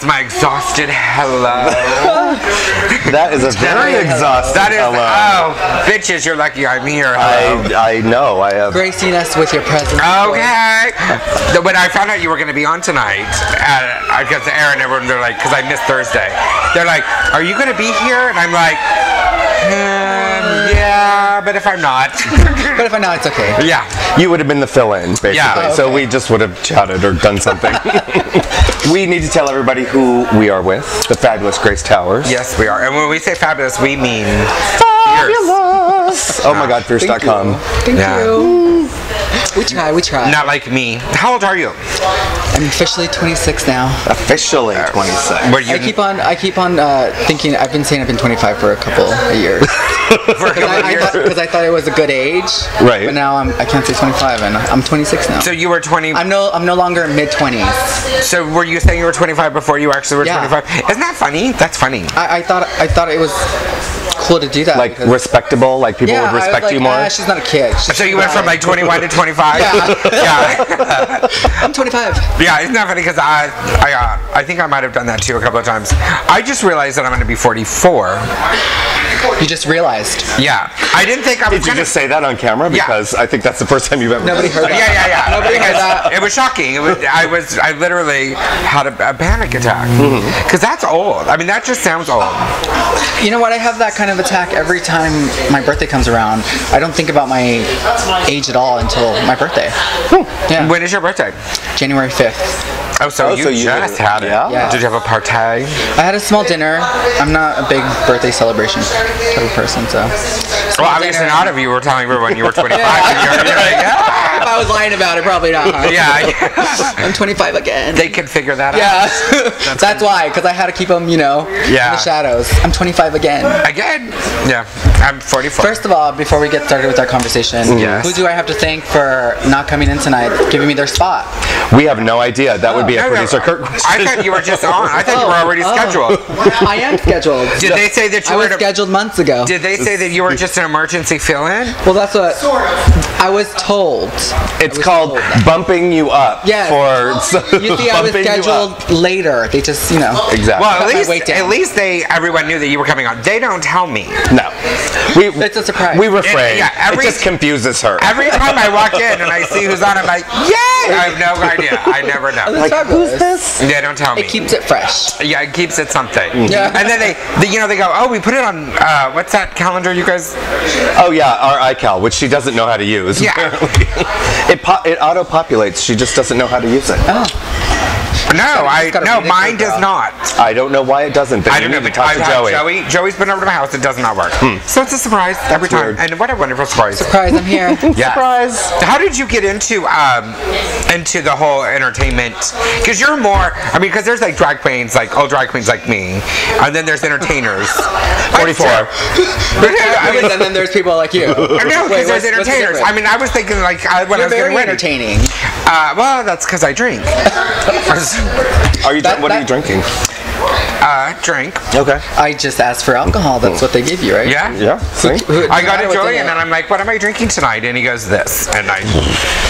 my exhausted hello. That is a very exhausting hello. Oh, bitches, you're lucky I'm here. I know. I have gracing us with your presence. Okay. When I found out you were going to be on tonight, because Aaron and everyone, they're like, because I missed Thursday, they're like, are you going to be here? And I'm like, yeah, but if I'm not. But if I'm not, it's okay. Yeah. You would have been the fill-in, basically. Yeah. Oh, okay. So we just would have chatted or done something. We need to tell everybody who we are with. The fabulous Grace Towers. Yes, we are. And when we say fabulous, we mean fabulous. Oh my God, fierce.com. Thank you. We try. Not like me. How old are you? I'm officially 26 now. Officially 26. Were you I keep on thinking. I've been saying I've been 25 for a couple of years. Because I thought it was a good age. Right. But now I can't say 25, and I'm 26 now. So you were 20. I'm no longer mid 20s. So were you saying you were 25 before you actually were 25? Isn't that funny? That's funny. I thought it was cool to do that. Like respectable, like people would respect you more. She's not a kid. So you went from like 21 to 25? Yeah. I'm 25. Yeah, isn't that funny? Because I think I might have done that too a couple of times. I just realized that I'm going to be 44. You just realized? Yeah. I didn't think I was Did you just say that on camera? Because I think that's the first time you've ever Nobody heard that. Yeah. Nobody heard that. It was shocking. I literally had a panic attack. Because that's old. I mean, that just sounds old. You know what? I have that kind of attack every time my birthday comes around. I don't think about my age at all until my birthday. Yeah. When is your birthday? January 5th. Oh, so you just had it. Yeah. Did you have a party? I had a small dinner. I'm not a big birthday celebration type of person, so. Well, obviously not if you were telling everyone you were 25. You're like, yeah. If I was lying about it, probably not. Huh? Yeah. I'm 25 again. They can figure that out. Yeah. That's why, because I had to keep them, in the shadows. I'm 25 again. Again? Yeah. I'm 44. First of all, before we get started with our conversation, who do I have to thank for not coming in tonight, giving me their spot? We have no idea. That would be a producer Kurt question. I thought you were just on. I thought you were already scheduled. I am scheduled. Did they say that you I were was scheduled months ago. Did they say that you were just an emergency fill-in? Well, that's what I was told. It's called bumping you up. Yeah. You see, I was scheduled later. They just, Exactly. Well, at least everyone knew that you were coming on. They don't tell me. No. It's a surprise. We refrain. It just confuses her. Every time I walk in and I see who's on, I'm like, yay! I have no idea. I never know. Like, who's this? They don't tell me. It keeps it fresh. Yeah, it keeps it something. Yeah. And then they go, oh, we put it on, what's that calendar you guys? Oh yeah, our iCal, which she doesn't know how to use. Yeah. It auto-populates. She just doesn't know how to use it. Oh. No, mine does not. I don't know why it doesn't. But I don't know. But I've had Joey. Joey's been over to my house. It does not work. So it's a surprise every time. Weird. And what a wonderful surprise. Surprise, I'm here. Yeah. Surprise. How did you get into the whole entertainment? Because you're more. I mean, because there's like drag queens, like old drag queens like me, and then there's entertainers. 44. And then there's people like you. I know, because there's entertainers. I mean, I was thinking like when I was very getting ready. entertaining. Well, that's because I drink. What are you drinking? Drink. Okay. I just asked for alcohol. That's what they give you, right? Yeah. Yeah. See? I got to Joey, and then I'm like, "What am I drinking tonight?" And he goes, "This," and I.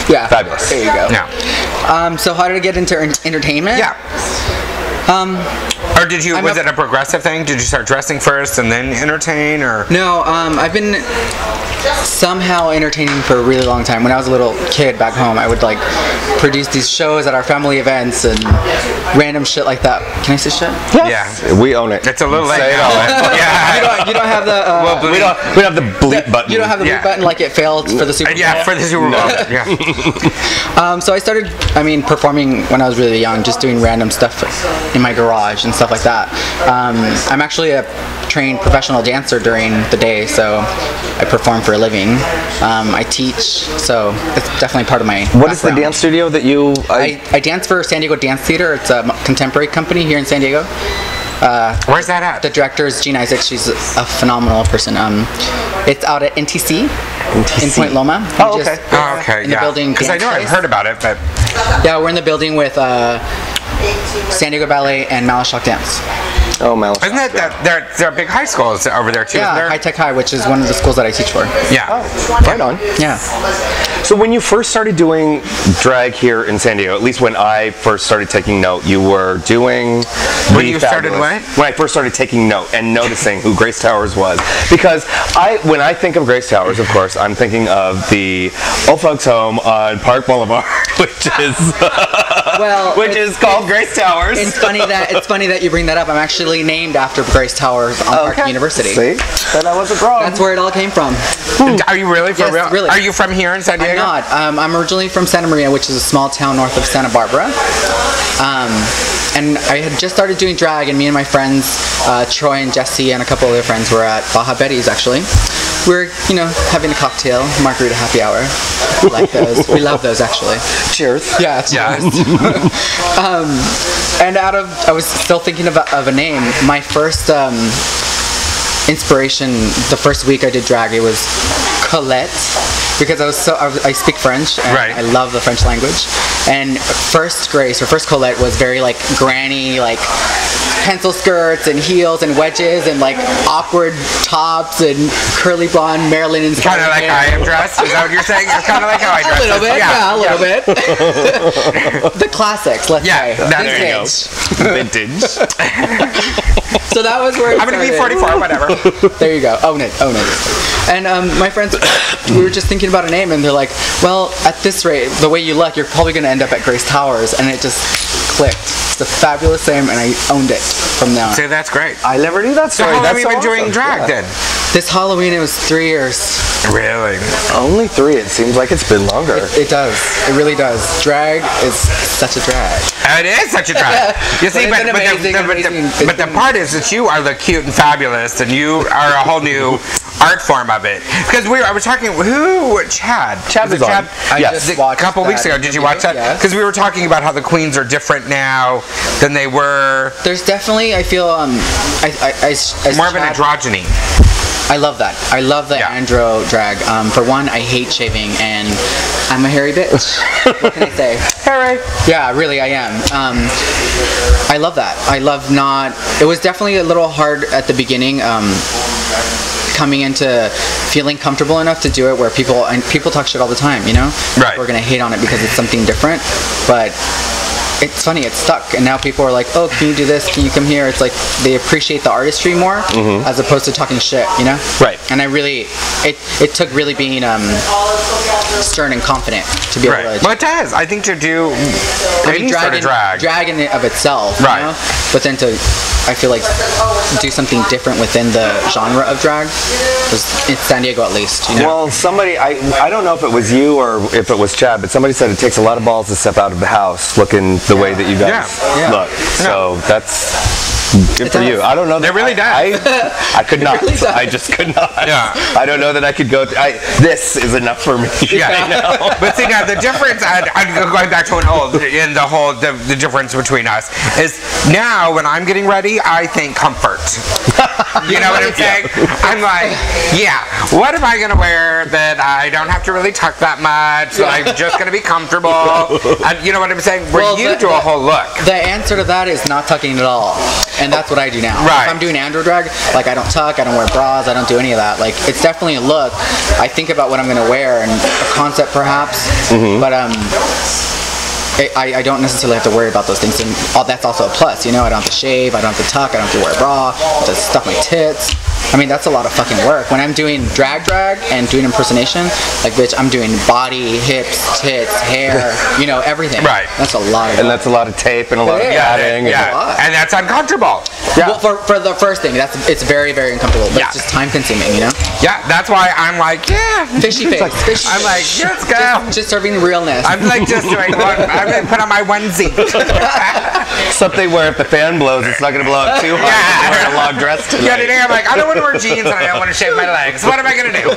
Yeah. Fabulous. There you go. Yeah. So how did I get into entertainment? Yeah. Or did you? Was it a progressive thing? Did you start dressing first and then entertain, or? No. I've been somehow entertaining for a really long time. When I was a little kid back home, I would like produce these shows at our family events and random shit like that. Can I say shit? Yes. Yeah. We own it. It's a little late. Yeah. You don't have the. We don't have the bleep button. You don't have the bleep button like it failed for the Super Bowl. Yeah, for the Super Bowl. Yeah. So I started, performing when I was really young, just doing random stuff in my garage and stuff like that. I'm actually a trained professional dancer during the day, so I perform for a living. I teach, so it's definitely part of my What is the dance studio that you... I dance for San Diego Dance Theater. It's a contemporary company here in San Diego. Where's that at? The director is Jean Isaac. She's a phenomenal person. It's out at NTC. In Point Loma. Oh, okay. Okay, in the building. Because I know I've heard about it, but... Yeah, we're in the building with San Diego Ballet and Malashok Dance. Oh, Malashok. Isn't that there are big high schools over there too? Yeah, isn't there? High Tech High, which is one of the schools that I teach for. Yeah. Oh, right on. Yeah. So when you first started doing drag here in San Diego, at least when I first started taking note, you were doing When you started what? When I first started taking note and noticing who Grace Towers was. Because when I think of Grace Towers, of course, I'm thinking of the old folks home on Park Boulevard, which is called Grace Towers. It's funny that you bring that up. I'm actually named after Grace Towers on Park University. See? Then I wasn't wrong. That's where it all came from. Are you really from Yes, really. Are you from here in San Diego? I'm not. I'm originally from Santa Maria, which is a small town north of Santa Barbara. And I had just started doing drag, and me and my friends, Troy and Jesse, and a couple other friends were at Baja Betty's, actually. We're, having a cocktail, margarita happy hour. We like those. We love those, actually. Cheers. Yeah, cheers. And I was still thinking of a name. My first inspiration, the first week I did drag, it was Colette, because I speak French and Right. I love the French language. And first Grace, or first Colette, was very like granny, like pencil skirts and heels and wedges and like awkward tops and curly blonde Marilyn and Kind of like I am dressed? Is that what you're saying? It's kind of like how I dress. a little bit, a little bit. The classics, let's say. That's Vintage. Vintage. So that was where I'm going to be 44, whatever. There you go. Own it. And my friends, we were just thinking about a name, and they're like, well, at this rate, the way you look, you're probably going to end up at Grace Towers. And it just clicked. It's a fabulous name, and I owned it from now on. See, that's great. I never knew that So story. how long have That's you been so doing awesome. drag then? This Halloween, it was 3 years. Really? Only 3. It seems like it's been longer. It does. It really does. Drag is such a drag. It is such a drag. You see, But it's an but the part is that you are the cute and fabulous, and you are a whole new art form of it. Because I was talking, Chad? Chad was on. Yes. watched A couple that weeks ago. Did you interview, watch that? yes. Because we were talking about how the queens are different now than they were. There's definitely, I feel, as More of an Chad- androgyny. I love that. I love the Yeah. andro-drag. For one, I hate shaving, and I'm a hairy bitch. What can I say? Hairy. Yeah, really, I am. I love that. I love not... It was definitely a little hard at the beginning, coming into feeling comfortable enough to do it, where people talk shit all the time, Right. We're gonna hate on it because it's something different, but... It's funny, it's stuck, and now people are like, oh, can you do this, can you come here? It's like they appreciate the artistry more as opposed to talking shit, Right. And I really, it took really being stern and confident to be able Right. to... Well, it does. I think to do any sort of drag. Drag in of itself, Right. But then to, I feel like, do something different within the genre of drag, in San Diego at least, Well, somebody, I don't know if it was you or if it was Chad, but somebody said it takes a lot of balls to step out of the house looking the way that you guys Yeah. look. So that's good for you. I don't know. It really does. I could not. really does. I just could not. Yeah. I don't know that I could go. This is enough for me. Yeah, but see now the difference. I'm going back to an old in the whole the difference between us is now when I'm getting ready, I think comfort. You know what I'm saying? I'm like, yeah. What am I gonna wear that I don't have to really tuck that much? That I'm just gonna be comfortable. You know what I'm saying? Where Well, you do a whole look. The answer to that is not tucking at all. And that's what I do now. Right. If I'm doing andro-drag, like I don't tuck, I don't wear bras, I don't do any of that. Like, it's definitely a look. I think about what I'm going to wear and a concept perhaps, but I don't necessarily have to worry about those things. And that's also a plus, I don't have to shave, I don't have to tuck, I don't have to wear a bra, I don't have to stuff my tits. I mean, that's a lot of fucking work. When I'm doing drag and doing impersonation, like, bitch, I'm doing body, hips, tits, hair, everything. Right. That's a lot of And work. that's a lot of tape and a lot of Yeah, padding. Yeah, and that's uncomfortable. Yeah. Well, for the first thing, it's very, very uncomfortable, but Yeah. it's just time consuming, Yeah, that's why I'm like, yeah. Fishy face. Fishy I'm like, face. let's go. Just serving realness. I'm like just doing one. I'm gonna put on my onesie. Something where if the fan blows, it's not going to blow up too hard. Yeah. You're wearing a long dress tonight. Yeah, today I'm like, I don't want to wear jeans and I don't want to shave my legs. What am I gonna do?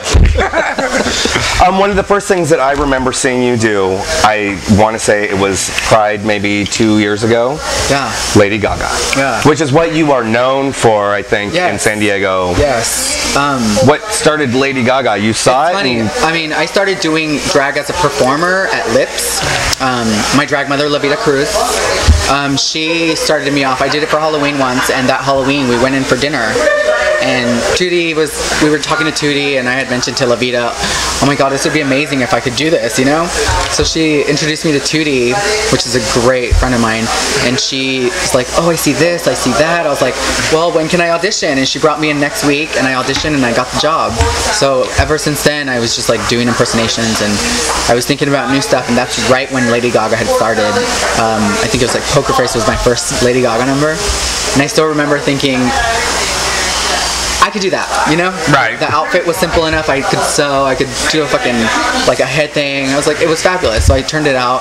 One of the first things that I remember seeing you do, I want to say it was Pride maybe 2 years ago. Yeah. Lady Gaga. Yeah. Which is what you are known for, I think, Yes. in San Diego. Yes. What started Lady Gaga? You saw it? Funny. and- I mean, I started doing drag as a performer at Lips. My drag mother, Levita Cruz, she started me off. I did it for Halloween once, and that Halloween we went in for dinner. and we were talking to Tootie, and I had mentioned to Lavita, oh my god, this would be amazing if I could do this, you know? So she introduced me to Tootie, which is a great friend of mine, and she was like, oh, I see this, I see that. I was like, well, when can I audition? And she brought me in next week, and I auditioned, and I got the job. So ever since then, I was just like doing impersonations, and I was thinking about new stuff, and that's right when Lady Gaga had started. I think it was like Poker Face was my first Lady Gaga number, and I still remember thinking, I could do that, you know? Right. The outfit was simple enough. I could sew. I could do a fucking, like a head thing. I was like, it was fabulous. So I turned it out,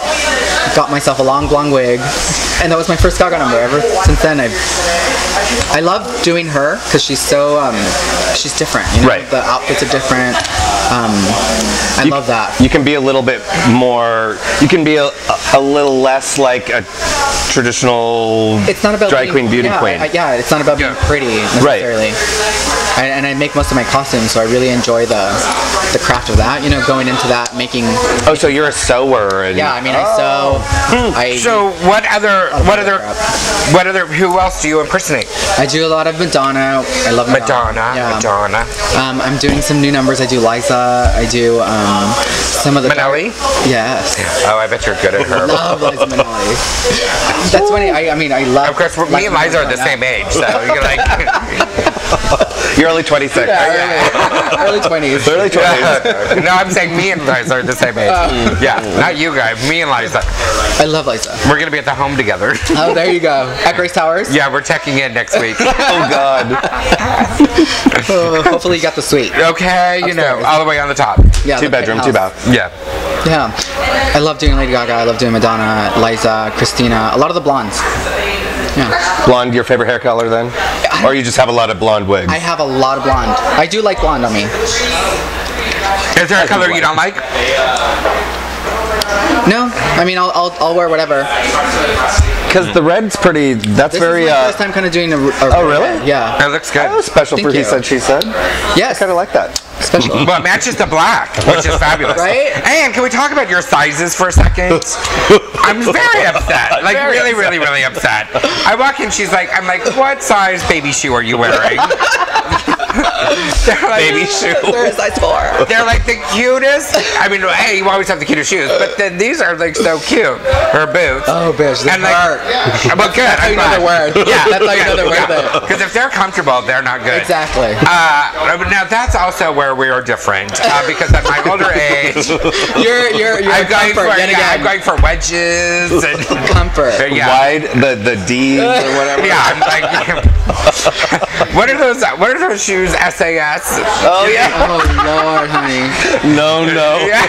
got myself a long blonde wig, and that was my first Gaga number. Ever since then, I love doing her because she's so, she's different, you know? Right. The outfits are different. I love that. You can be a little bit more, you can be a little less like a traditional It's not about drag queen, beauty queen. It's not about being pretty necessarily. And I make most of my costumes, so I really enjoy the craft of that. You know, going into that, making. Oh, so you're a sewer. And, yeah, I mean, I sew. So what other? Who else do you impersonate? I do a lot of Madonna. I love Madonna. Madonna. I'm doing some new numbers. I do Liza. I do some of the. Minnelli? Yes. Oh, I bet you're good at her. I love Liza Minnelli. That's funny. I mean, I love. Of course, me and Liza are the same age, so you're like. You're only 26. Yeah, early 20s. Early 20s. No, I'm saying me and Liza are the same age. Yeah, not you guys. Me and Liza. I love Liza. We're gonna be at the home together. Oh, there you go. At Grace Towers? Yeah, we're checking in next week. Oh God. Hopefully you got the suite. Okay, you know, all the way on the top. Yeah, 2-bedroom, 2-bath. Yeah. Yeah. I love doing Lady Gaga. I love doing Madonna, Liza, Christina. A lot of the blondes. Yeah. Blonde, your favorite hair color then? Or you just have a lot of blonde wigs? I have a lot of blonde. I do like blonde on me. Is there a color you don't like? No, I mean I'll wear whatever. Because the red's pretty. That's This very. is my first time kind of doing a Oh really? red. Yeah. It looks good. That was special Thank for He you. Said, She Said. Yes. I kind of like that. Special. Well, it matches the black, which is fabulous. Right? And can we talk about your sizes for a second? I'm very upset. Like, really upset. I walk in, I'm like, what size baby shoe are you wearing? They're like, Baby shoe. They're a size 4. They're like the cutest. I mean, hey, you always have the cutest shoes, but then these are like so cute. Her boots. Oh, bitch. They And like, hurt. well, good. That's how you know they're wearing. Yeah, That's how you know they're wearing it. Because if they're comfortable, they're not good. Exactly. Now that's also where we are different because at my older age, You're I'm going comfort for yet again. I'm going for wedges and Comfort. yeah. Wide, the D's or whatever. Yeah, I'm like, what are those shoes? SAS. Oh yeah. Oh Lord, honey. No. Yeah.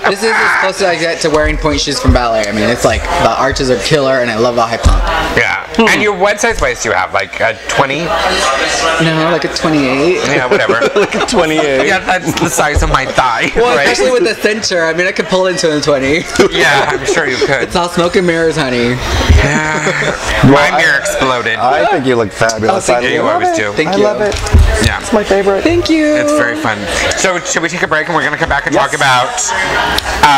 This is as close as I get to wearing point shoes from ballet. I mean, it's like the arches are killer, and I love the high pump. Yeah. And what size waist do you have? Like a 20? No, like a 28. Yeah, whatever. Like a 28. Yeah, that's the size of my thigh. Well, right? especially with the cincher. I mean, I could pull into a 20. Yeah, I'm sure you could. It's all smoke and mirrors, honey. My mirror exploded. I think you look fabulous. thank I you. love always it. do. Thank I you. love it. Yeah. It's my favorite. Thank you. It's very fun. So, should we take a break and we're going to come back and talk about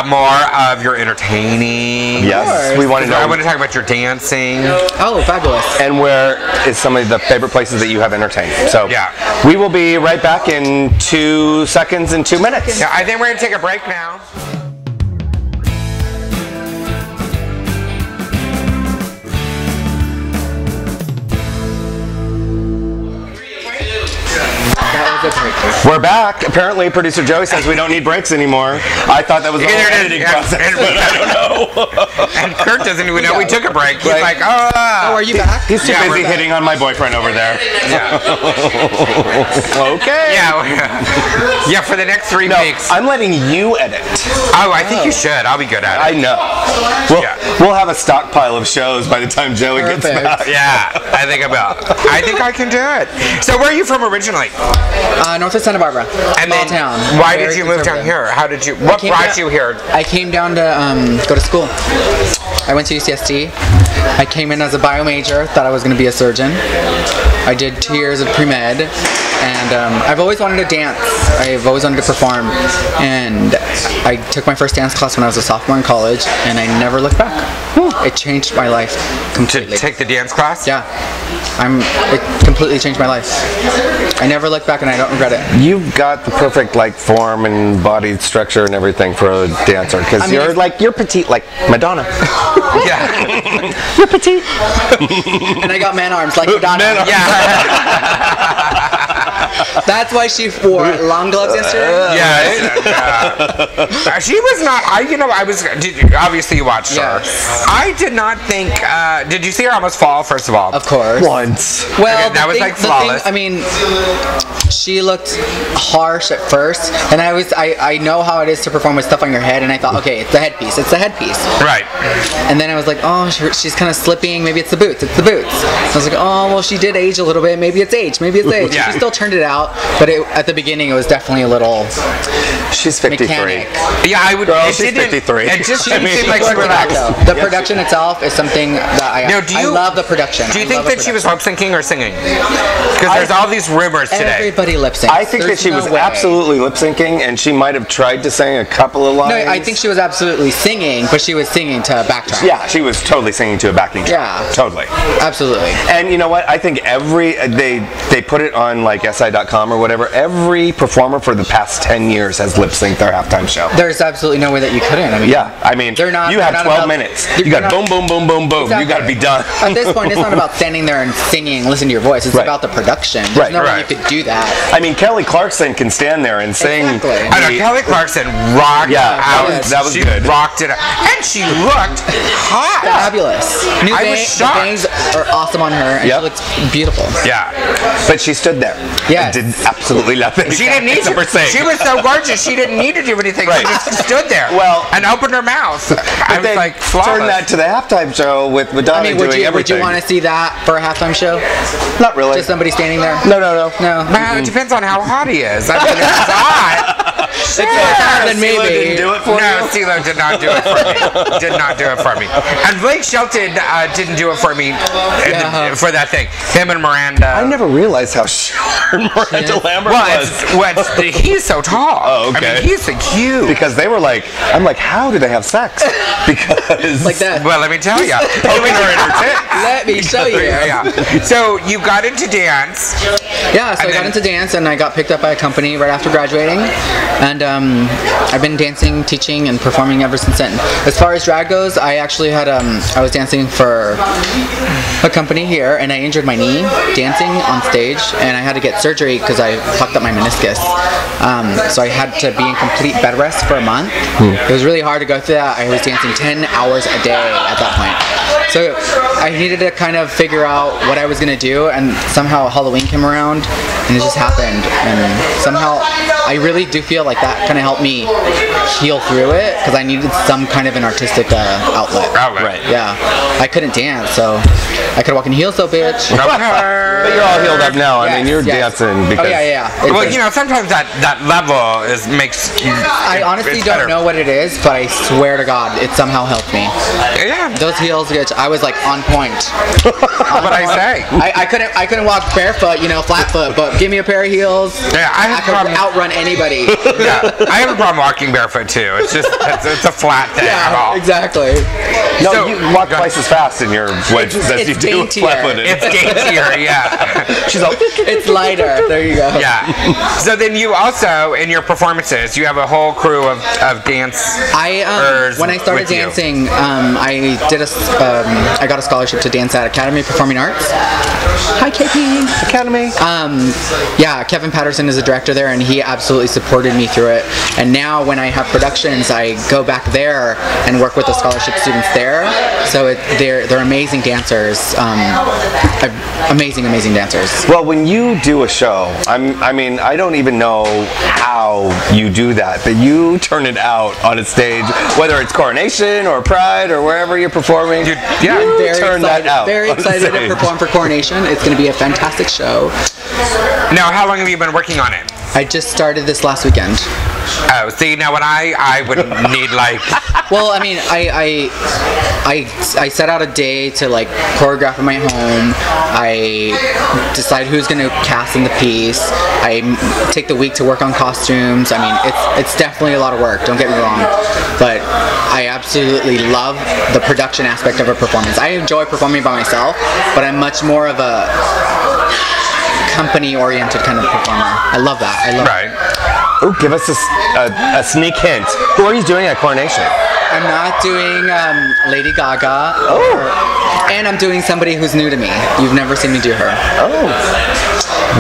more of your entertaining? Yes, we want to know. I want to talk about your dancing. Oh, fabulous. And where is some of the favorite places that you have entertained. So Yeah. we will be right back in 2 seconds and 2 minutes. Yeah, I think we're going to take a break now. That was a break. We're back. Apparently, producer Joey says we don't need breaks anymore. I thought that was the whole editing process, but I don't know. And Kurt doesn't even know we took a break. He's Right. like, oh. Oh, are you back? He's too Yeah, busy we're back. hitting on my boyfriend over there. Yeah. Okay. Yeah, for the next 3 No, weeks. I'm letting you edit. Oh, I think you should. I'll be good at I it. know. We'll have a stockpile of shows by the time Joey gets Perfect. back. Yeah, I think I can do it. So where are you from originally? North of Santa Barbara. And Small then town. why Very did you move down conservative. here? How did you, what came brought down- you here? I came down to go to school. I went to UCSD. I came in as a bio major, thought I was going to be a surgeon. I did 2 years of pre-med, and I've always wanted to dance. I've always wanted to perform, and I took my first dance class when I was a sophomore in college, and I never looked back. It changed my life To completely. take the dance class? Yeah. it completely changed my life. I never look back and I don't regret it. You've got the perfect like form and body structure and everything for a dancer because you're petite like Madonna. Yeah. You're petite. And I got man arms like Madonna. Yeah. That's why she wore long gloves yesterday. Yeah. She was not. Obviously you watched her. I did not think. Did you see her almost fall? First of all, of course. Once. Well, that was like flawless. I mean, she looked harsh at first, and I know how it is to perform with stuff on your head, and I thought, okay, it's the headpiece. It's the headpiece. Right. And then I was like, oh, she's kind of slipping. Maybe it's the boots. It's the boots. I was like, oh, well, she did age a little bit. Maybe it's age. Maybe it's age. Yeah. She still turned it out, but at the beginning, it was definitely a little. She's 53. Mechanic. Yeah, I would. Girl, she's 53. It just didn't seem like she worked it out, relaxed. though. The production itself is something that I love the production. Do you think that she was lip syncing or singing? Because there's all these rumors today. Everybody lip syncs. I think that she was absolutely lip syncing, and she might have tried to sing a couple of lines. No, I think she was absolutely singing, but she was singing to a backtrack. Yeah, she was totally singing to a backing track. Yeah, totally, absolutely. And you know what? I think they put it on like SI.com or whatever. Every performer for the past 10 years has lip synced their halftime show. There's absolutely no way that you couldn't. I mean, they're not. You have 12 minutes. You got boom, boom, boom, boom, boom. Exactly. You got to be done. At this point, it's not about standing there and singing, listen to your voice. It's about the production. There's no way you could do that. I mean, Kelly Clarkson can stand there and sing. Exactly. I know Kelly Clarkson rocked out. That was she good. Rocked it out, and she looked hot. Fabulous. I was shocked. The bangs are awesome on her, and she looks beautiful. Yeah, but she stood there. Yeah, did absolutely nothing. She didn't need to. She was so gorgeous. She didn't need to do anything. Right. She just stood there. And opened her mouth. I was like, flawless. Turn that to the halftime show with Madonna doing everything. Would you want to see that for a halftime show? Not really. Just somebody standing there? No. It depends on how hot he is. I mean, if it's hot. Then maybe. Didn't do it for you? No, CeeLo did not do it for me. Did not do it for me. And Blake Shelton didn't do it for me for that thing. Him and Miranda. I never realized how short Miranda Lambert was. He's so tall. Oh, okay. I mean, he's so cute. Because they were like, I'm like, how do they have sex? Because like that. Well, let me tell you. Let me show you. Yeah. So you got into dance. Yeah, so I got into dance and I got picked up by a company right after graduating. And I've been dancing, teaching, and performing ever since then. As far as drag goes, I actually had I was dancing for a company here, and I injured my knee dancing on stage, and I had to get surgery because I fucked up my meniscus. So I had to be in complete bed rest for a month. It was really hard to go through that. I was dancing 10 hours a day at that point. So I needed to kind of figure out what I was going to do, and somehow Halloween came around, and it just happened. And somehow I really do feel like that kind of helped me heal through it, because I needed some kind of an artistic outlet. Right. Yeah. I couldn't dance, so I could walk in heels though, bitch. But you're all healed up now. I mean, you're dancing because... Oh, yeah. Well, you know, sometimes that level makes... I honestly don't know what it is, but I swear to God, it somehow helped me. Yeah. Those heels, bitch, I was like on point. What I say. I couldn't walk barefoot, flat foot, but give me a pair of heels. Yeah, I could outrun anybody. Yeah, I have a problem walking barefoot too. It's just it's a flat thing. Yeah, exactly. No, so, you walk twice as fast in your wedges as you do flat-footed. It's daintier, yeah. She's all... It's lighter. There you go. Yeah. So then you also, in your performances, you have a whole crew of dance. When I started dancing, I got a scholarship to dance at Academy of Performing Arts. Hi, KP. Academy. Yeah, Kevin Patterson is the director there, and he absolutely supported me through it. And now when I have productions, I go back there and work with the scholarship students there. So they're amazing dancers, amazing dancers. Well, when you do a show, I mean, I don't even know how you do that, but you turn it out on a stage, whether it's Coronation or Pride or wherever you're performing. I'm very excited to perform for Coronation. It's going to be a fantastic show. Now, how long have you been working on it? I just started this last weekend. Oh, see, now when I would need like Well, I mean, I set out a day to like choreograph in my home. I decide who's going to cast in the piece. I take the week to work on costumes. I mean, it's definitely a lot of work, don't get me wrong, but I absolutely love the production aspect of a performance. I enjoy performing by myself, but I'm much more of a company-oriented kind of performer. I love that. I love Right. Ooh, give us a sneak hint. Who are you doing at Coronation? I'm not doing Lady Gaga. Oh. And I'm doing somebody who's new to me. You've never seen me do her. Oh.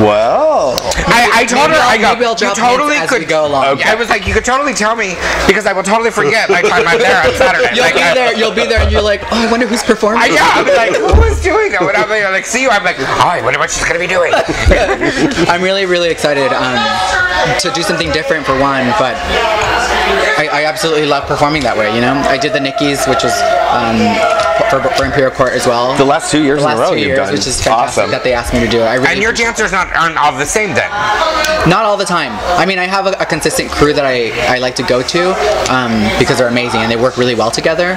Well. I told her, I go, maybe I'll you drop totally hints as could. we go along. Okay. I was like, you could totally tell me because I will totally forget by the time I'm there on Saturday. You'll be there, and you're like, oh, I wonder who's performing. I'll be like, who is doing that? When I'm like, see you, I'm like, oh, I wonder what she's gonna be doing. I'm really, really excited to do something different for one, but I absolutely love performing that way. You know, I did the Nickies, which was for Imperial Court as well. The last 2 years in a row you've done. Which is fantastic awesome. that they asked me to do it. And your dancers aren't all the same then? Not all the time. I mean, I have a consistent crew that I like to go to because they're amazing and they work really well together.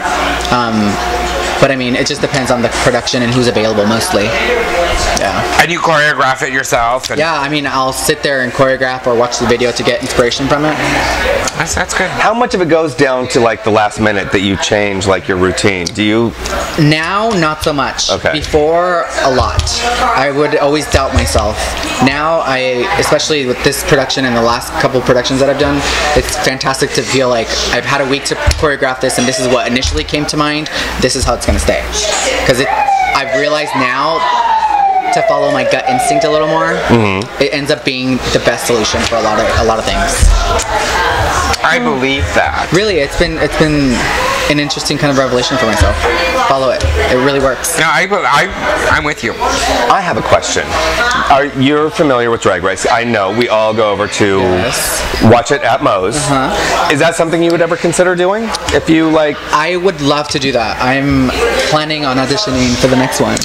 But I mean, it just depends on the production and who's available mostly. Yeah. And you choreograph it yourself? Yeah, I mean, I'll sit there and choreograph or watch the video to get inspiration from it. That's good. How much of it goes down to like the last minute that you change like your routine? Do you? Now, not so much. Okay. Before, a lot. I would always doubt myself. Now, especially with this production and the last couple productions that I've done, it's fantastic to feel like I've had a week to choreograph this and this is what initially came to mind. This is how it's going to stay. Because I've realized now to follow my gut instinct a little more, it ends up being the best solution for a lot of things. I believe that. Really, it's been an interesting kind of revelation for myself. Follow it. It really works. No, I'm with you. I have a question. You're familiar with Drag Race? I know. We all go over to watch it at Moe's. Is that something you would ever consider doing? If you like... I would love to do that. I'm planning on auditioning for the next one.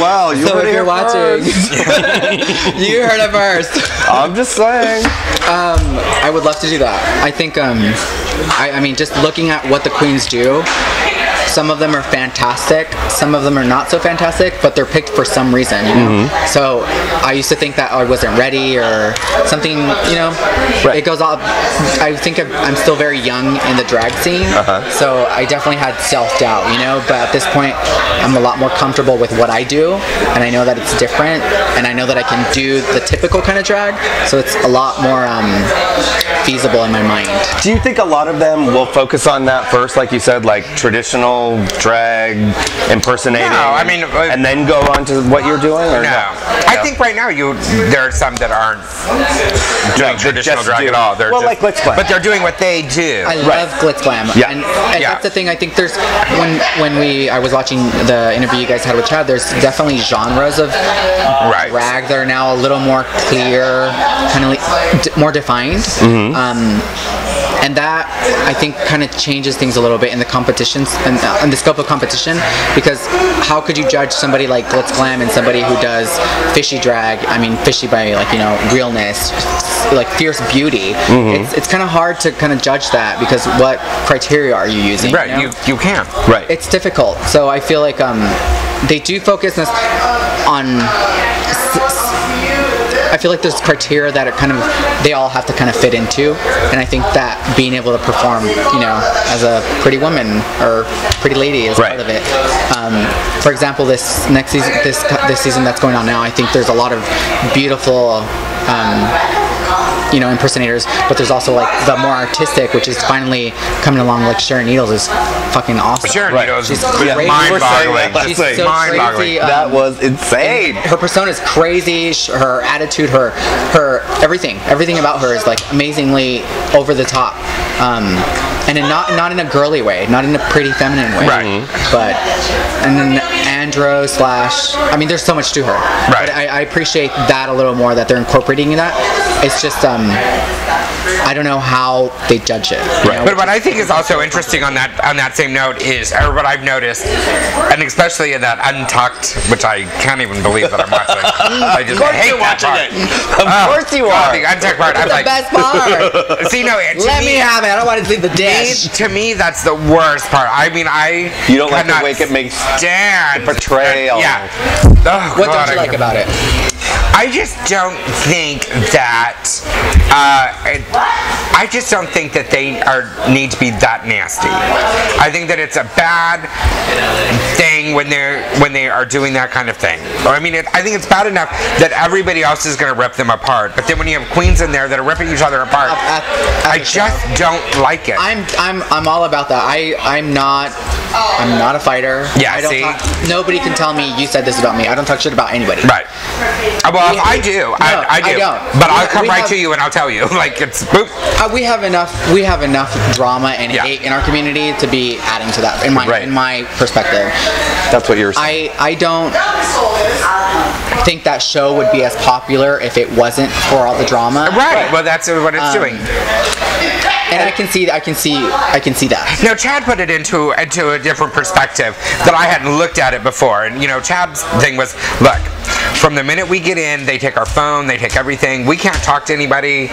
Wow, you So heard if it you're here watching, you heard it first. I'm just saying. I would love to do that. I think, I mean, just looking at what the queens do, some of them are fantastic, some of them are not so fantastic, but they're picked for some reason, you know? So I used to think that I wasn't ready or something, you know? Right. It goes off. I think I'm still very young in the drag scene, so I definitely had self-doubt, you know? But at this point, I'm a lot more comfortable with what I do, and I know that it's different, and I know that I can do the typical kind of drag, so it's a lot more feasible in my mind. Do you think a lot of them will focus on that first, like you said, like traditional drag, impersonating, No, I mean, and then go on to what you're doing? Or no. I think right now there are some that aren't doing traditional drag at all. They're well, just, like Glitz Glam. but they're doing what they do. I love Glitz Glam. Yeah. And that's the thing. I think there's I was watching the interview you guys had with Chad, there's definitely genres of drag that are now a little more clear, kind of like more defined. And that, I think, kind of changes things a little bit in the competitions and the scope of competition, because how could you judge somebody like Glitz Glam and somebody who does fishy drag? I mean, fishy by, like, you know, realness, like fierce beauty. It's kind of hard to kind of judge that, because what criteria are you using? Right, you know? you can't. Right. It's difficult. So I feel like they do focus on. I feel like there's criteria that are kind of, they all have to kind of fit into, and I think that being able to perform, you know, as a pretty woman or pretty lady is part of it. For example, this next season, this season that's going on now, I think there's a lot of beautiful, you know, impersonators, but there's also like the more artistic, which is finally coming along. Like Sharon Needles is fucking awesome. Sharon Needles is crazy. mind-boggling. She's so mind-boggling. crazy. That was insane. Her persona is crazy. Her attitude, her everything about her is like amazingly over the top, and not in a girly way, not in a pretty feminine way. Right. But and then andro / I mean, there's so much to her. Right. But I appreciate that a little more, that they're incorporating that. It's just I don't know how they judge it. Right. But what I think is also interesting on that same note is, or what I've noticed, and especially in that Untucked, which I can't even believe that I'm watching. I just hate that part. Of course you are. The Untucked part. I'm The like, best part. see, no, Let me have it. I don't want to leave the dish. to me, that's the worst part. I mean, You don't like the way it makes stand portrayal. Yeah. Oh, What God, don't you like about it? I just don't think that I just don't think that they need to be that nasty. I think that it's a bad thing when they are doing that kind of thing. I mean, I think it's bad enough that everybody else is going to rip them apart, but then when you have queens in there that are ripping each other apart, I just don't like it. I'm all about that. I'm not a fighter. Yeah, see? Nobody can tell me you said this about me. I don't talk shit about anybody. Right. Well, if I do. I do. I don't. But I'll come right to you and I'll tell you. Like, it's boop. We have enough drama and hate in our community to be adding to that. In my perspective, that's what you're saying. I don't think that show would be as popular if it wasn't for all the drama. Right. Well, that's what it's doing. And I can see that. Now, Chad put it into a different perspective that I hadn't looked at it before. And, Chad's thing was, look, from the minute we get in, they take our phone, they take everything. We can't talk to anybody.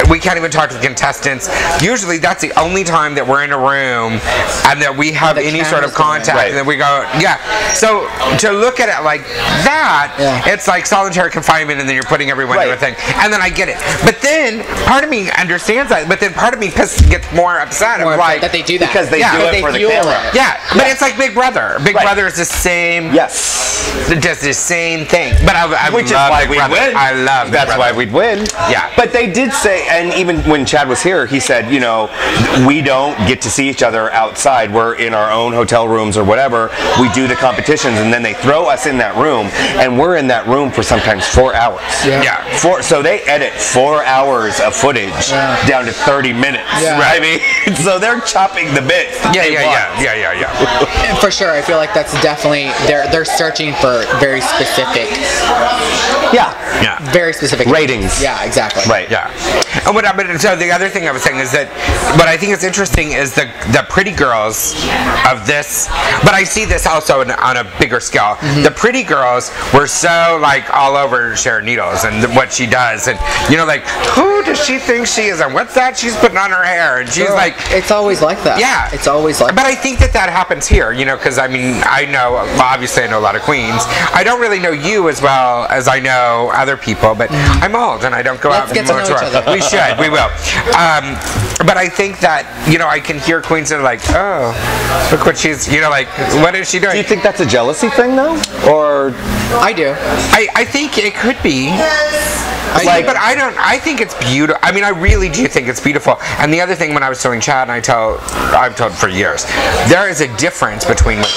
We can't even talk to the contestants. Usually, that's the only time that we're in a room and that we have any sort of contact. Right. And then we go, yeah. So, to look at it like that, it's like solitary confinement and then you're putting everyone to a thing. And then I get it. But then, part of me understands that, but then part of me gets more upset. Like, that they do that. Because they do it for the camera. Yeah, but it's like Big Brother. Big Brother is the same. Yes. Just the same thing. But I Which is love why Big we'd Brother. win. I love Big That's Brother. why we'd win. Yeah. But they did say, and even when Chad was here, he said, we don't get to see each other outside. We're in our own hotel rooms or whatever. We do the competitions, and then they throw us in that room, and we're in that room for sometimes 4 hours. Yeah. So they edit 4 hours of footage down to 30 minutes. Yeah. Right? I mean, so they're chopping the bits. Yeah. For sure, I feel like that's definitely they're searching for very specific. Yeah. Very specific ratings. Yeah, exactly. Right. Yeah. And so the other thing I was saying is that what I think is interesting is the pretty girls of this, but I see this also on a bigger scale. Mm-hmm. The pretty girls were so like all over Sharon Needles and what she does, and like who does she think she is, and what's that she's putting on her hair, and she's like, it's always like that. Yeah, it's always like. But I think that happens here, because I mean obviously I know a lot of queens. I don't really know you as well as I know other people, but I'm old and I don't go out. Let's get to know each other. We should. We will. But I think that I can hear queens that are like, oh, look what she's, like, what is she doing? Do you think that's a jealousy thing though, or? I do. I think it could be. But I think it's beautiful. I mean, I really do think it's beautiful. And the other thing, when I was telling Chad, and I've told for years, there is a difference between what,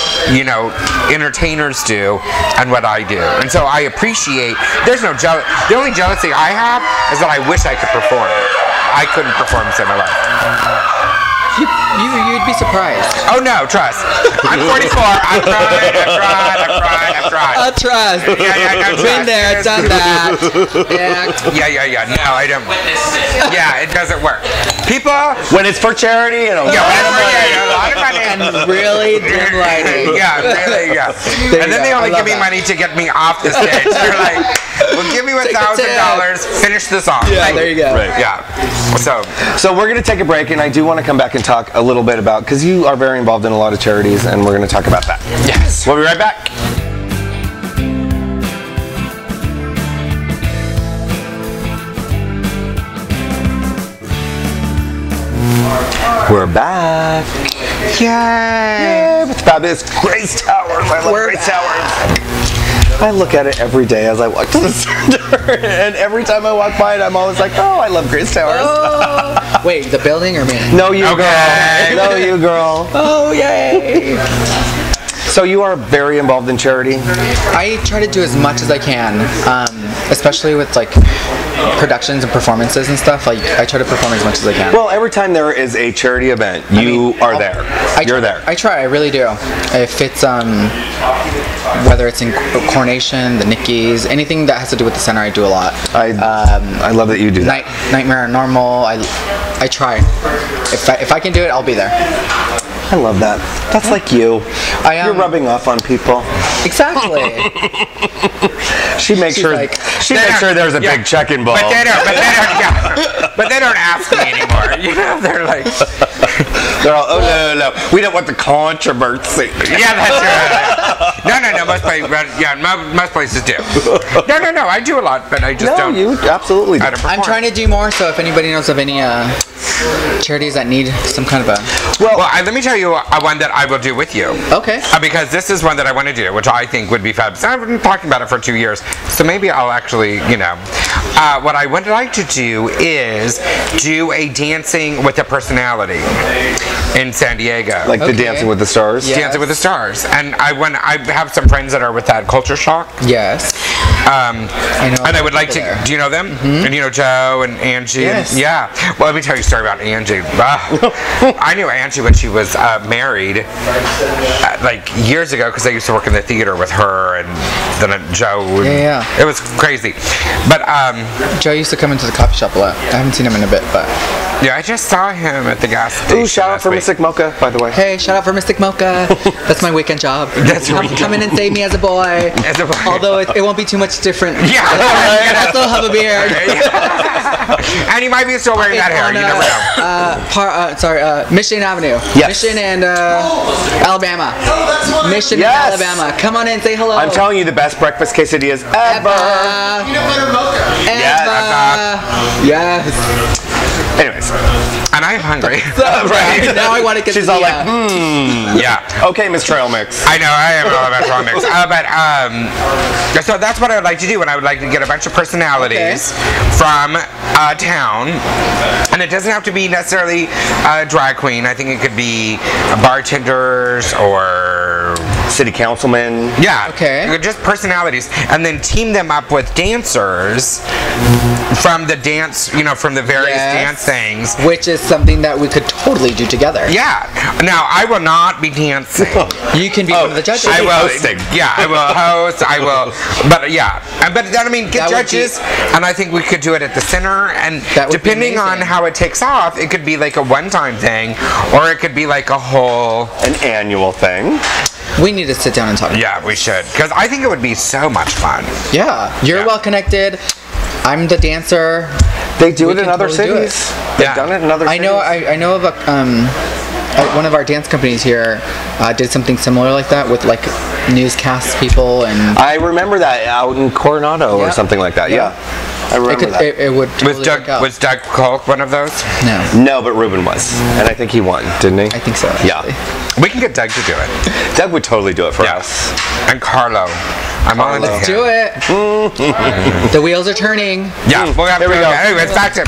entertainers do and what I do. And so I appreciate, there's no jealousy. The only jealousy I have is that I wish I could perform. I couldn't perform to save my life. You'd be surprised. Oh no, trust. I'm 44. I've tried. I trust. Yeah, no, trust. Been there, done that. Yeah. No, I don't. Yeah, it doesn't work. People, when it's for charity, a lot of money. And really dim lighting. Yeah. And then they only give me money to get me off the stage. They're like, well, give me $1,000. Finish the song. Yeah, there you go. Right. Yeah. So we're going to take a break, and I do want to come back and talk a little bit about, because you are very involved in a lot of charities, and we're going to talk about that. Yes. We'll be right back. We're back. Yay. It's about this Grace Towers. I love Grace Towers. I look at it every day as I walk to the center, and every time I walk by it, I'm always like, oh, I love Grace Towers. Oh. Wait, the building or me? No, you girl. No, you girl. Oh, yay. So you are very involved in charity? I try to do as much as I can, especially with like productions and performances and stuff. Like I try to perform as much as I can. Well, every time there is a charity event, you are there. You're there. I try. I really do. If it's whether it's in coronation, the Nickies, anything that has to do with the center, I do a lot. I love that you do that. Nightmare Normal. I try. If I can do it, I'll be there. I love that. That's like you. You're rubbing off on people. Exactly. She makes sure there's a big check involved. But they don't ask me anymore. You know, they're like, they're all, oh no, we don't want the controversy. Yeah, that's right. No. Most places do. No. I do a lot, but I just don't. No, you absolutely do. I'm trying to do more. So if anybody knows of any charities that need some kind of a let me tell you one that I will do with you. Okay. Because this is one that I want to do, which I think would be fabulous. I've been talking about it for 2 years, so maybe I'll actually, what I would like to do is do a dancing with a personality in San Diego. Like the Dancing with the Stars? Yes. Dancing with the Stars. And I have some friends that are with that Culture Shock. Yes. I know. And I would like to. Do you know them? Mm-hmm. And you know Joe and Angie. Yes. Yeah. Well, let me tell you a story about Angie. I knew Angie when she was married, like years ago, because I used to work in the theater with her and then Joe. Yeah. It was crazy. But Joe used to come into the coffee shop a lot. I haven't seen him in a bit, but yeah, I just saw him at the gas station. Ooh, shout out for Mystic Mocha, by the way. Hey, shout out for Mystic Mocha. That's my weekend job. Come in and save me as a boy. Although it won't be too much different. Yeah. I still have a beard. And he might be still wearing that hair. You never know. Michigan Avenue. Yes. Mission and Alabama. Mission and Alabama. Come on in, say hello. I'm telling you, the best breakfast quesadillas ever. Peanut butter mocha. Yes. Anyways. And I'm hungry. Right. Now I want to get She's all like, Yeah. Okay, Miss Trail Mix. I know, I am all about trail mix. So that's what I would like to do, and I would like to get a bunch of personalities from town. And it doesn't have to be necessarily a drag queen. I think it could be bartenders or city councilmen. Yeah. Okay. Just personalities. And then team them up with dancers from the dance, from the various dance things. Which is something that we could totally do together. Yeah. Now, I will not be dancing. You can be one of the judges. I will. Yeah, I will host. I will. But yeah. But then, get judges. And I think we could do it at the center. And depending on how it takes off, it could be like a one-time thing. Or it could be like a whole... An annual thing. We need to sit down and talk. Yeah, we should. Because I think it would be so much fun. Yeah. You're well connected. I'm the dancer. They do it in other cities. They've done it in other cities. I know of one of our dance companies here did something similar like that with like newscast people and. I remember that out in Coronado or something like that. Yeah. I remember that. It would totally was Doug Kolk one of those? No, but Ruben was, and I think he won, didn't he? I think so. Yeah. We can get Doug to do it. Doug would totally do it for us. And Carlo. I'm on. Let's do it. The wheels are turning. Yeah. There we go. Anyways, back to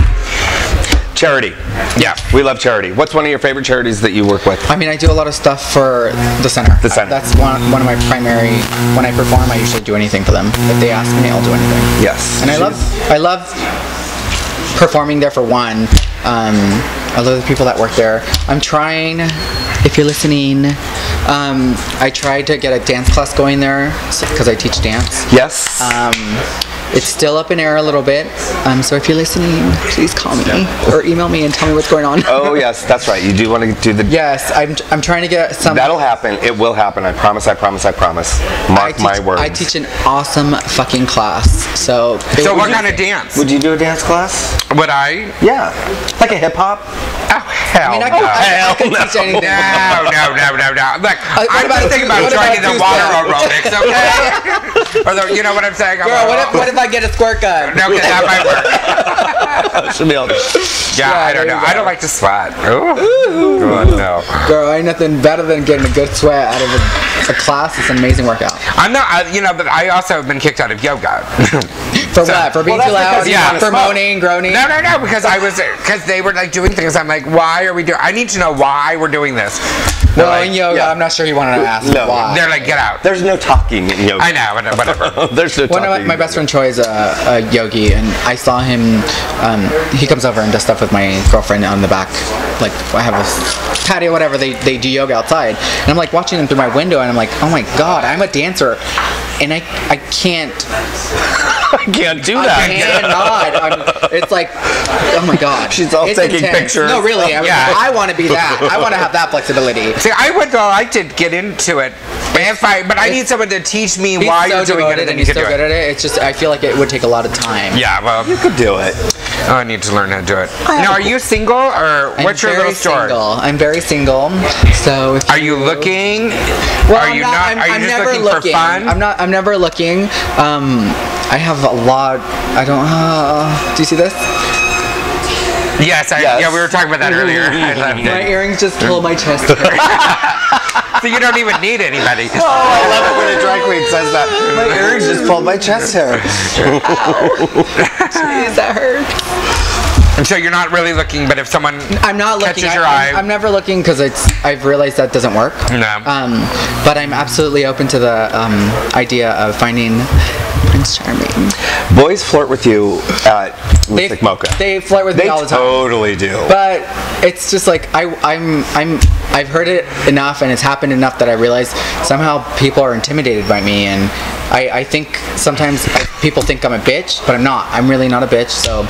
charity. Yeah. We love charity. What's one of your favorite charities that you work with? I mean, I do a lot of stuff for the center. The center. That's one of my primary. When I perform, I usually do anything for them. If they ask me, I'll do anything. Yes. And I love performing there for one. I love the people that work there. I'm trying, if you're listening, I tried to get a dance class going there because I teach dance. Yes. It's still up in air a little bit, so if you're listening, please call me or email me and tell me what's going on. Oh yes, that's right. You do want to do the. Yes, I'm trying to get some. That'll happen. It will happen. I promise. I promise. I promise. Mark my words. I teach an awesome fucking class. So what kind of dance? Would you do a dance class? Would I? Yeah, like a hip hop. Oh hell! I mean, I could teach anything. No. Look, I'm just thinking about joining the water aerobics, okay? Or you know what I'm saying? Girl, what if I get a squirt gun? No, because that might work. Should be all good. Yeah, I don't know. I don't like to sweat. Ooh. God, no. Girl, ain't nothing better than getting a good sweat out of a class. It's an amazing workout. I'm not, but I also have been kicked out of yoga. For what? For being too loud? Yeah. For moaning, groaning? No, because because they were like doing things. I'm like, why are we doing? I need to know why we're doing this. Well, like, in yoga, I'm not sure you wanted to ask why. They're like, get out. There's no talking in yoga. I know, whatever. There's no One talking. of my best friend Troy is a yogi, and I saw him. He comes over and does stuff with my girlfriend on the back. Like I have a patio, whatever. They do yoga outside, and I'm like watching them through my window, and I'm like, oh my god, I'm a dancer, and I can't. I can't do that. I cannot. It's like, oh my god. She's all taking pictures. No, really. I want to be that. I want to have that flexibility. See, I would like to get into it, but I need someone to teach me why you're doing it, and then he's you so can do good it. at it. It's just I feel like it would take a lot of time. Yeah, well, You could do it. oh, I need to learn how to do it. Now, are you single or what's your little story? I'm very single. So if Are you looking? Well, are you not? Are you I'm just never looking for fun? I'm never looking. I have a lot. I don't. Do you see this? Yes, yeah, we were talking about that earlier. I loved My it. earrings just pull my chest. So you don't even need anybody. Oh, I love it when a drag queen says that. My earrings just pulled my chest hair. Jeez, that hurt. And so you're not really looking, but if someone I'm not looking. catches your eye, I'm never looking because I've realized that doesn't work. No. But I'm absolutely open to the idea of finding Prince Charming. Boys flirt with you at Mystic Mocha. They flirt with me all the time. Totally do. But it's just like I've heard it enough and it's happened enough that I realize somehow people are intimidated by me, and I think sometimes people think I'm a bitch, but I'm not. I'm really not a bitch. So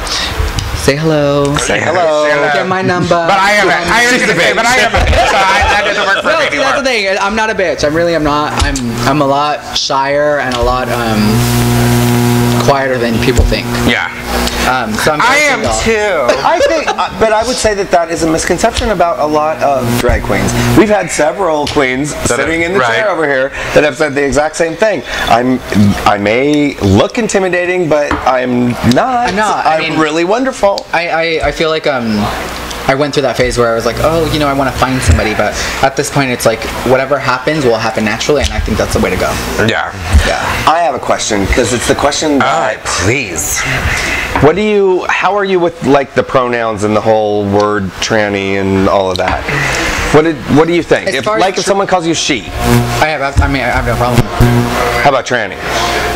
say hello. Say hello. Get my number. But I haven't. I was gonna say, but I haven't. So that doesn't work for No, me see, anymore. that's the thing. I'm not a bitch. I'm not. I'm a lot shyer and a lot quieter than people think. Yeah. So I'm I am single. too. I think, but I would say that is a misconception about a lot of drag queens. We've had several queens sitting in the chair over here that have said the exact same thing. I may look intimidating, but I'm not. I'm not. I'm really wonderful. I feel like I went through that phase where I was like, oh, I want to find somebody, but at this point it's like whatever happens will happen naturally, and I think that's the way to go. Yeah. I have a question, because it's the question that, please. how are you with like the pronouns and the whole word tranny and all of that? What do you think? As If far as someone calls you she, I have no problem. how about tranny?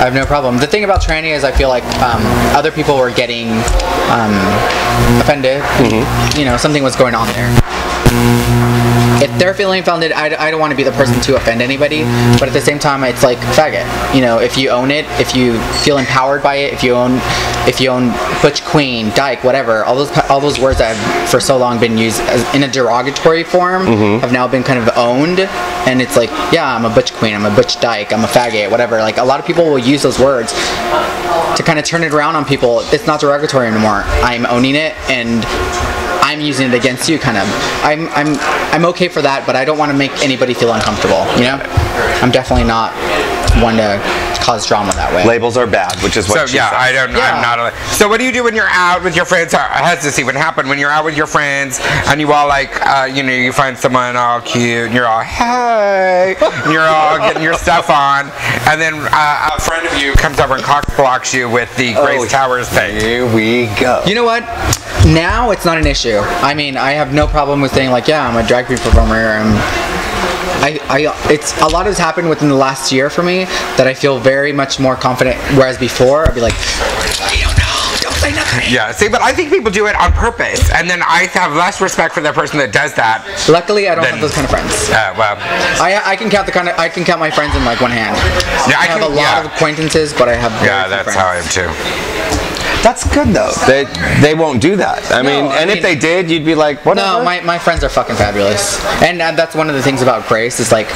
I have no problem. The thing about tranny is I feel like other people were getting offended. Something was going on there. If they're feeling offended, I don't want to be the person to offend anybody, but at the same time, it's like faggot. If you own it, if you feel empowered by it, if you own butch, queen, dyke, whatever, all those words that have for so long been used in a derogatory form have now been kind of owned, and it's like, yeah, I'm a butch queen, I'm a butch dyke, I'm a faggot, whatever. Like a lot of people will use those words to kind of turn it around on people. It's not derogatory anymore. I'm owning it, and I'm using it against you, kind of. I'm okay for that, but I don't want to make anybody feel uncomfortable. I'm definitely not one to cause drama that way. Labels are bad, which is what she said. I don't know. Yeah. I'm not. So what do you do when you're out with your friends? I had to see what happened when you're out with your friends and you all like, you find someone all cute and you're all, hey, and you're all getting your stuff on, and then a friend of you comes over and cock blocks you with the Grace Towers thing. Here we go. You know what? Now it's not an issue. I mean, I have no problem with saying like, yeah, I'm a drag queen performer. It's a lot has happened within the last year for me that I feel very much more confident. Whereas before, I'd be like, you don't know, don't say nothing. Yeah. See, but I think people do it on purpose, and then I have less respect for the person that does that. Luckily, I don't have those kind of friends. Well. I can count my friends in like one hand. Yeah, I have a lot of acquaintances, but I have very few that's friends. how I am too. That's good though. They won't do that. I mean, if they did, you'd be like, whatever. No, my friends are fucking fabulous, and that's one of the things about Grace is like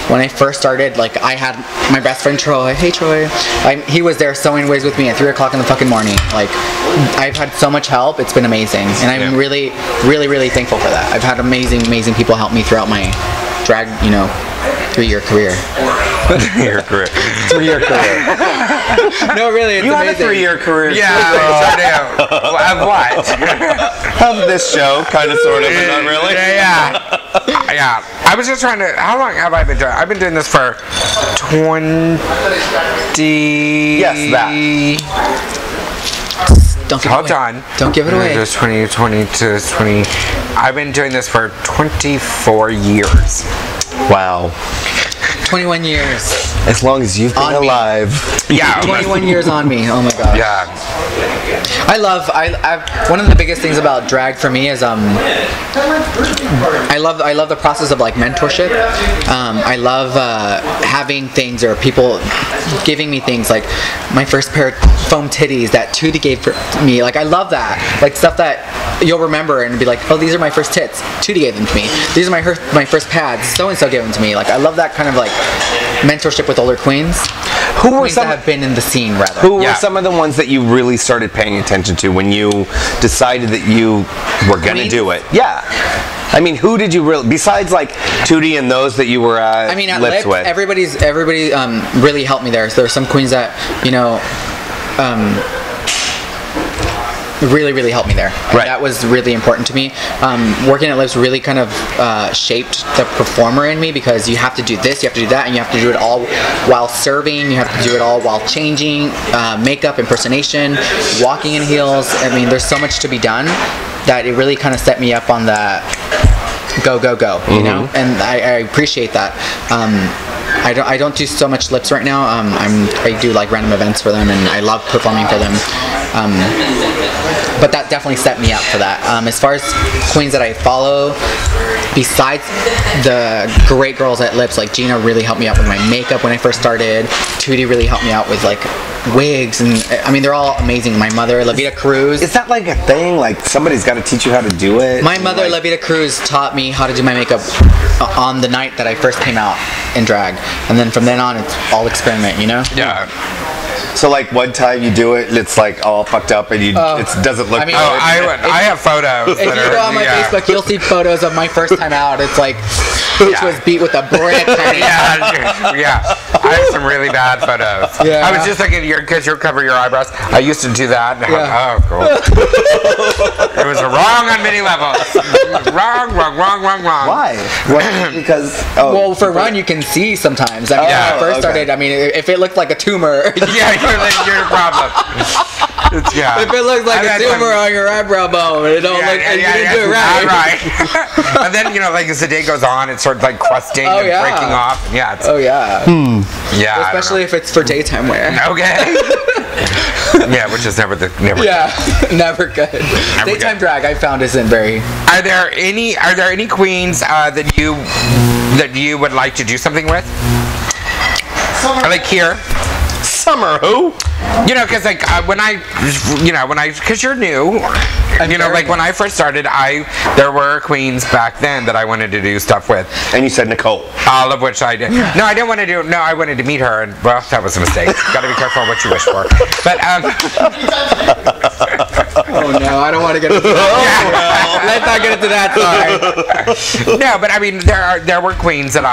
when I first started, like I had my best friend Troy. Hey Troy, he was there sewing ways with me at 3 o'clock in the fucking morning. Like I've had so much help. It's been amazing, and I'm really, really, really thankful for that. I've had amazing people help me throughout my drag, 3-year career. 3-year career. 3-year career. No, really, it's You amazing. have a 3-year career. Yeah, I do. Of what? Of this show, kind of, sort of, but not really. Yeah. I was just trying to. How long have I been doing? I've been doing this for 20. Yes, that. Don't give it away. Hold on. Don't give it away. Just 20 to 20. I've been doing this for 24 years. Wow. 21 years. As long as you've been alive. Yeah. 21 years on me. Oh my god. Yeah. I one of the biggest things about drag for me is I love the process of like mentorship. I love having things or people giving me things like my first pair of foam titties that Tootie gave for me. Like I love that. Like stuff that you'll remember and be like, oh, these are my first tits. Tootie gave them to me. These are my first pads. So and so gave them to me. Like I love that kind of like mentorship with older queens. Who were some that have been in the scene rather? Who were some of the ones that you really started paying attention to when you decided that you were gonna do it? Yeah. I mean, who did you really, besides like Tootie and those that you were at Lips with? Everybody really helped me there. So there were some queens that, you know, really helped me there. Right. That was really important to me. Working at Lips really kind of shaped the performer in me, because you have to do this, you have to do that, and you have to do it all while serving, you have to do it all while changing, makeup, impersonation, walking in heels. I mean, there's so much to be done that it really kind of set me up on that go, you know? And I appreciate that. I don't do so much Lips right now. I do like random events for them, and I love performing for them. But that definitely set me up for that. As far as queens that I follow, besides the great girls at Lips, like Gina really helped me out with my makeup when I first started. Tootie really helped me out with like wigs, and I mean they're all amazing. My mother, Levita Cruz. Is that like a thing? Like somebody's got to teach you how to do it? My mother, Levita Cruz, taught me how to do my makeup on the night that I first came out in drag, and then from then on it's all experiment, you know? Yeah. So like one time you do it, and it's like all fucked up, and it doesn't look. I mean, good. I have photos. If you go on my Facebook, you'll see photos of my first time out. It's like bitch was beat with a brick. Yeah. I have some really bad photos. Yeah. I was just looking at because you cover your eyebrows. I used to do that. And Yeah. oh, cool. It was wrong on many levels. Wrong. Why? Because well, for Run you can see sometimes. I mean, when I first started, I mean, if it looked like a tumor. Yeah, you're the problem. If it looks like a tumor on your eyebrow bone, it don't look. You didn't do it right. Right. And then like as the day goes on, it's sort of like crusting and breaking off. Yeah. Yeah. Especially if it's for daytime wear. Okay. Yeah, which is never good. Never good. Daytime drag I found isn't very. Are there any queens that you would like to do something with? Like here. Summer who? You know, because like because you're new. Like when I first started, there were queens back then that I wanted to do stuff with. And you said Nicole. All of which I did. No, I didn't want to do. No, I wanted to meet her, and well, that was a mistake. Got to be careful what you wish for. But oh no, I don't want to get into that. Let's not get into that. Sorry. No, but I mean, there were queens that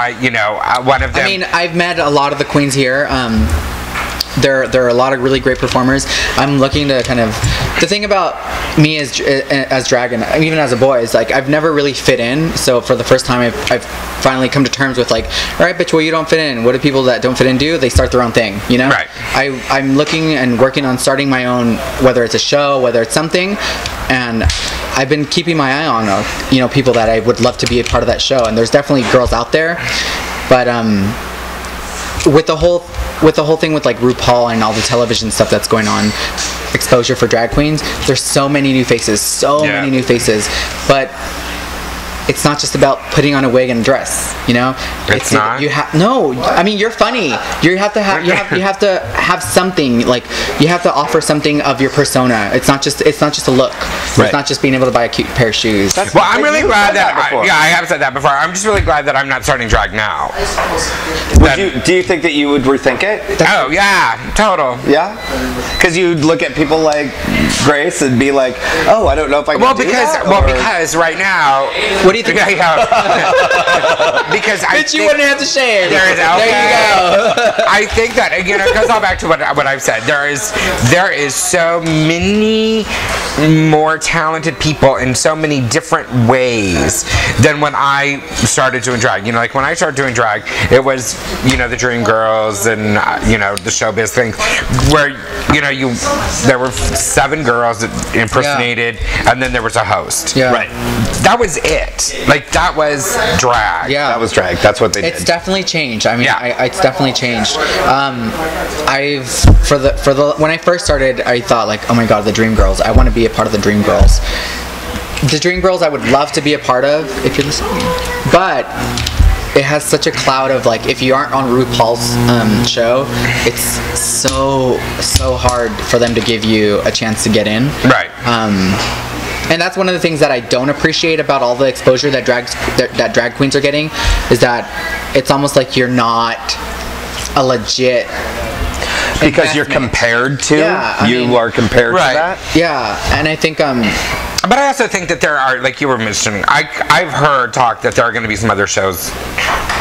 one of them. I mean, I've met a lot of the queens here. There are a lot of really great performers. I'm looking to kind of, the thing about me as drag and even as a boy is like I've never really fit in. So for the first time I've finally come to terms with like, all right, bitch, well you don't fit in. What do people that don't fit in do? They start their own thing, you know? Right. I'm looking and working on starting my own, whether it's a show, whether it's something, and I've been keeping my eye on people that I would love to be a part of that show. And there's definitely girls out there, but with the whole thing with like RuPaul and all the television stuff that's going on, exposure for drag queens, there's so many new faces, but it's not just about putting on a wig and a dress, you know? It's not? No, I mean, you're funny. You have to have something, like, you have to offer something of your persona. It's not just a look. Right. It's not just being able to buy a cute pair of shoes. Well, I'm really glad that I have said that before. I'm just really glad that I'm not starting drag now. Do you think that you would rethink it? Oh, yeah, total. Yeah? Because you'd look at people like Grace and be like, oh, I don't know if I can do that? Because right now, what do do you think? Because I Bitch, you wouldn't have to shave. There you go. I think that, again, it goes all back to what I've said. There is so many more talented people in so many different ways than when I started doing drag. You know, like when I started doing drag, it was, you know, the Dream Girls and, you know, the showbiz thing where, you know, there were 7 girls that impersonated, and then there was a host. Yeah. Right. That was it. Like, that was drag. Yeah. That was drag. That's what they did. It's definitely changed. I mean, Yeah. it's definitely changed. When I first started, I thought like, oh my god, the Dream Girls. I want to be a part of the Dream Girls. The Dream Girls, I would love to be a part of if you're listening, but it has such a cloud of like, if you aren't on RuPaul's show, it's so hard for them to give you a chance to get in. Right. And that's one of the things that I don't appreciate about all the exposure that drag queens are getting, is that it's almost like you're not a legit because you're investment. compared to. Yeah, you are compared Right. to that. Yeah, and I think But I also think that there are, like you were mentioning, I've heard talk that there are going to be some other shows,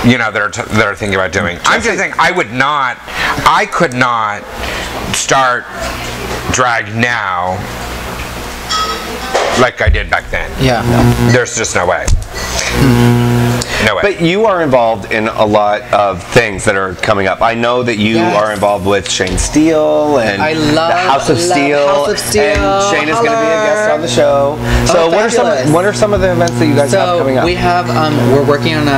you know, that are thinking about doing. I'm just saying, I could not start drag now like I did back then. yeah. There's just no way. No way. But you are involved in a lot of things that are coming up. I know that you Yes. are involved with Shane Steele and I love the House of Steel. House of Steel. And Shane is going to be a guest Holler. on the show. So fabulous. what are some of the events that you guys have coming up? We have we're working on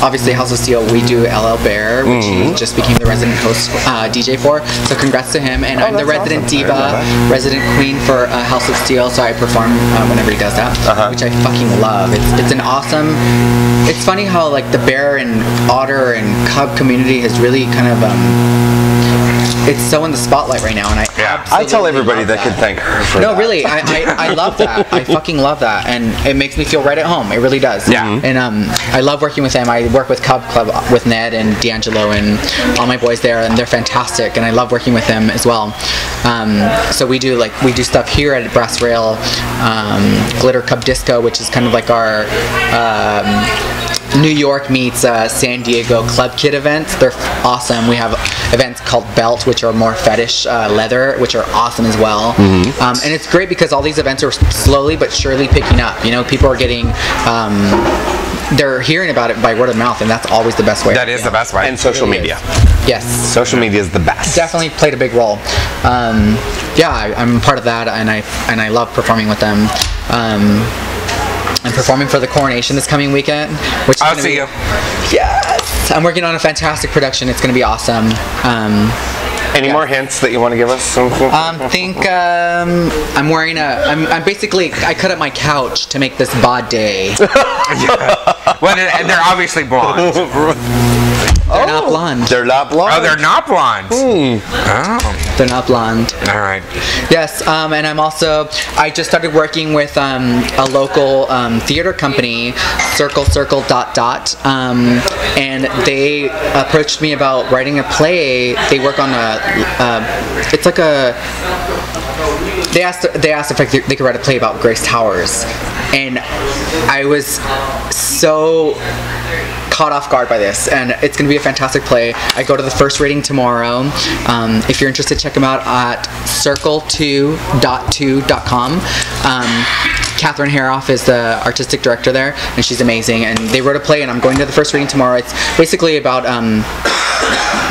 obviously House of Steel. We do LL Bear, which he just became the resident host DJ for. So congrats to him. And I'm the that's resident awesome. diva, resident queen for House of Steel. So I perform whenever he does that, which I fucking love. It's an awesome. It's funny how like the bear and otter and cub community has really kind of it's so in the spotlight right now, and I tell everybody love that can thank her for no, that. really, I love that. I fucking love that, and it makes me feel right at home. It really does. Yeah. And I love working with them. I work with Cub Club with Ned and D'Angelo and all my boys there, and they're fantastic. And I love working with them as well. So we do stuff here at Brass Rail, Glitter Cub Disco, which is kind of like our New York meets San Diego Club Kid events. They're awesome. We have events called Belt, which are more fetish leather, which are awesome as well. And it's great because all these events are slowly but surely picking up. You know, people are getting, they're hearing about it by word of mouth, and that's always the best way. that is the best way. And social media. Yes. Social media is the best. Definitely played a big role. I'm part of that, and I love performing with them. I'm performing for the Coronation this coming weekend, which is I'll gonna see be, you. Yes, I'm working on a fantastic production. It's going to be awesome. Any more hints that you want to give us? I'm wearing I'm basically, I cut up my couch to make this bod day. Well, and they're obviously blonde. They're not blonde. They're not blonde. Oh, they're not blonde. Oh, They're not blonde. all right. Yes, and I just started working with a local theater company, Circle. And they approached me about writing a play. They work on they asked if they could write a play about Grace Towers, and I was so caught off guard by this, and it's going to be a fantastic play. I go to the first reading tomorrow. If you're interested, check them out at circle2.2.com. Catherine Haroff is the artistic director there, and she's amazing, and they wrote a play, and I'm going to the first reading tomorrow. It's basically about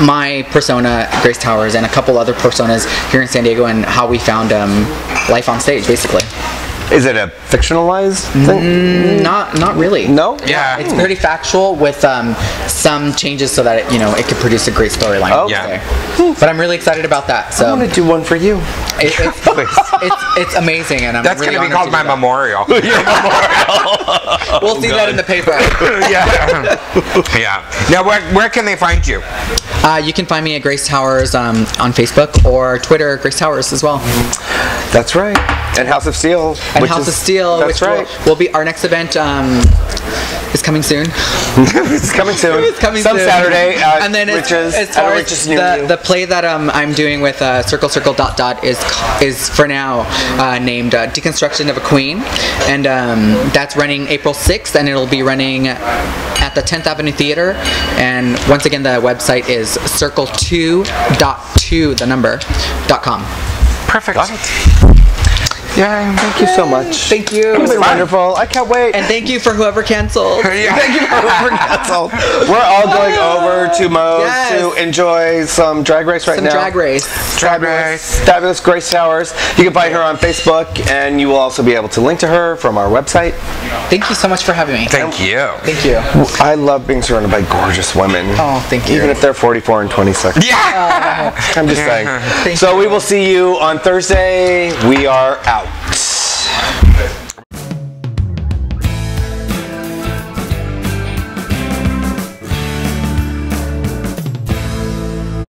my persona, Grace Towers, and a couple other personas here in San Diego, and how we found life on stage, basically. Is it a fictionalized thing? Not really. No? Yeah. It's pretty factual with some changes so that it could produce a great storyline. Oh, yeah. But I'm really excited about that. So I want to do one for you. it's amazing, and I'm That's really going to be honored called my do that. memorial. We'll see that in the paper. Yeah. Yeah. Now, where can they find you? You can find me at Grace Towers on Facebook or Twitter, Grace Towers as well. That's right. And House of Steel. And House of Steel, that's which right. will be our next event. is coming soon. It's coming soon. It's coming Some soon. Saturday. And then as far as the play that I'm doing with Circle Circle ... is for now named Deconstruction of a Queen, and that's running April 6th, and it'll be running at the 10th Avenue Theater. And once again, the website is circle2.com. Perfect. Got it. Yeah, thank you so much. Thank you. It's been wonderful. I can't wait. And thank you for whoever canceled. Yeah. Thank you for whoever canceled. We're all going over to Moe's to enjoy some drag race right now. Drag race. Fabulous Grace Towers. You can find her on Facebook, and you will also be able to link to her from our website. Thank you so much for having me. Thank you. Thank you. I love being surrounded by gorgeous women. Oh, thank you. Even if they're 44 and 26. Yeah. I'm just saying. So we will see you on Thursday. We are out.